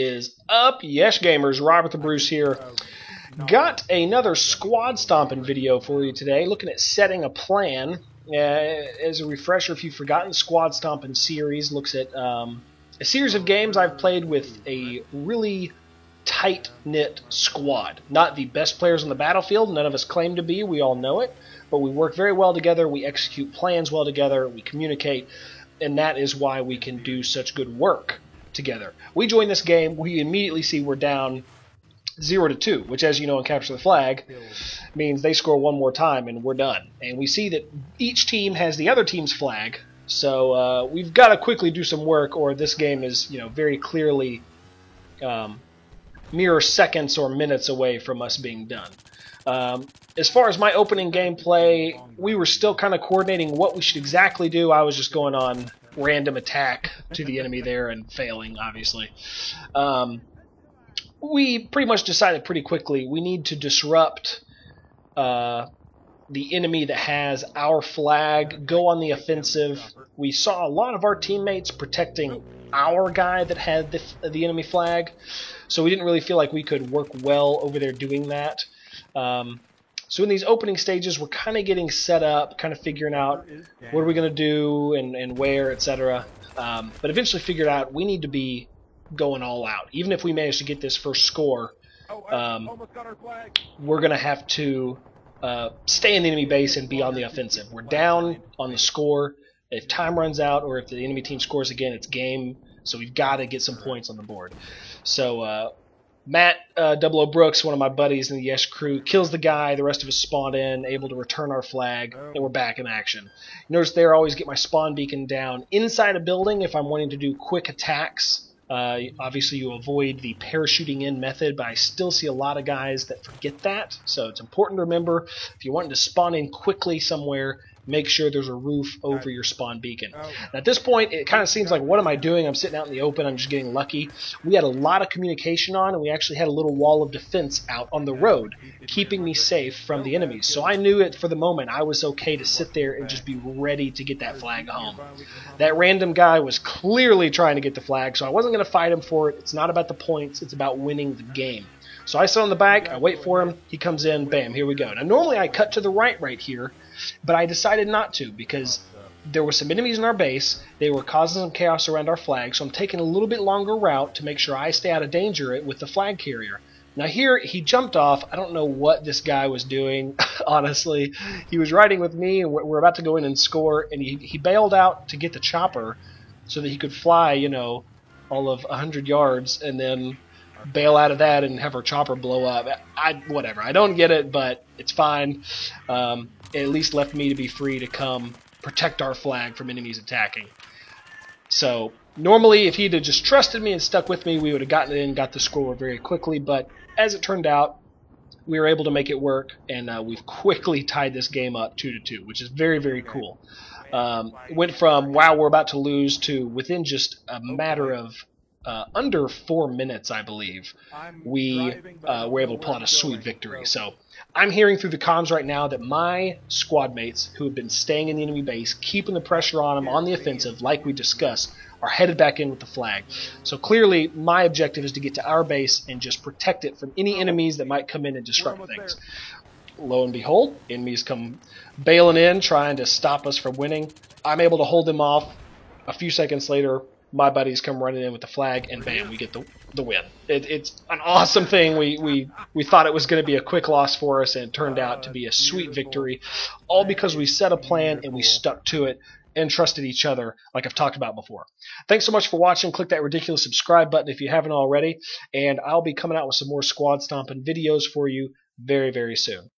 is up? Yes, gamers, Robert the Bruce here. Got another squad stomping video for you today, looking at setting a plan. As a refresher, if you've forgotten, the squad stomping series looks at a series of games I've played with a really tight-knit squad. Not the best players on the battlefield, none of us claim to be, we all know it, but we work very well together, we execute plans well together, we communicate, and that is why we can do such good work together. We join this game, we immediately see we're down 0-2, which, as you know in Capture the Flag, means they score one more time and we're done. And we see that each team has the other team's flag, so we've got to quickly do some work, or this game is, very clearly mere seconds or minutes away from us being done. As far as my opening gameplay, we were still kind of coordinating what we should exactly do. I was just going on random attack to the enemy there and failing, obviously. We pretty much decided pretty quickly we need to disrupt the enemy that has our flag, go on the offensive. We saw a lot of our teammates protecting our guy that had the enemy flag, so we didn't really feel like we could work well over there doing that. So in these opening stages, we're kind of getting set up, kind of figuring out what are we going to do and where, etc. But eventually figured out we need to be going all out. Even if we manage to get this first score, we're going to have to stay in the enemy base and be on the offensive. We're down on the score. If time runs out or if the enemy team scores again, it's game. So we've got to get some points on the board. So Matt 00 Brooks, one of my buddies in the Yes crew, kills the guy. The rest of us spawn in, able to return our flag, and we're back in action. Notice there, I always get my spawn beacon down inside a building if I'm wanting to do quick attacks. Obviously, you avoid the parachuting in method, but I still see a lot of guys that forget that. So it's important to remember, if you're wanting to spawn in quickly somewhere, make sure there's a roof over your spawn beacon. Now, at this point, it kind of seems like, what am I doing? I'm sitting out in the open. I'm just getting lucky. We had a lot of communication on, and we actually had a little wall of defense out on the road, keeping me safe from the enemies. So I knew it for the moment. I was okay to sit there and just be ready to get that flag home. That random guy was clearly trying to get the flag, so I wasn't going to fight him for it. It's not about the points. It's about winning the game. So I sit on the back, I wait for him, he comes in, bam, here we go. Now normally I cut to the right here, but I decided not to because there were some enemies in our base, they were causing some chaos around our flag, so I'm taking a little bit longer route to make sure I stay out of danger with the flag carrier. Now here, he jumped off, I don't know what this guy was doing, honestly. He was riding with me, and we're about to go in and score, and he bailed out to get the chopper so that he could fly, all of 100 yards, and then bail out of that and have our chopper blow up. Whatever. I don't get it, but it's fine. It at least left me to be free to come protect our flag from enemies attacking. So normally, if he'd have just trusted me and stuck with me, we would have gotten in and got the score very quickly. But as it turned out, we were able to make it work, and we've quickly tied this game up 2-2, which is very, very cool. It went from, wow, we're about to lose, to within just a matter of under 4 minutes, I believe, we were able to pull out a sweet victory. So I'm hearing through the comms right now that my squad mates who have been staying in the enemy base, keeping the pressure on them on the offensive, like we discussed, are headed back in with the flag. So clearly, my objective is to get to our base and just protect it from any enemies that might come in and disrupt things. Lo and behold, enemies come bailing in, trying to stop us from winning. I'm able to hold them off. A few seconds later, my buddies come running in with the flag, and bam, we get the win. It's an awesome thing. We thought it was going to be a quick loss for us, and it turned out to be a sweet victory, all because we set a plan and we stuck to it and trusted each other like I've talked about before. Thanks so much for watching. Click that ridiculous subscribe button if you haven't already, and I'll be coming out with some more squad stomping videos for you very, very soon.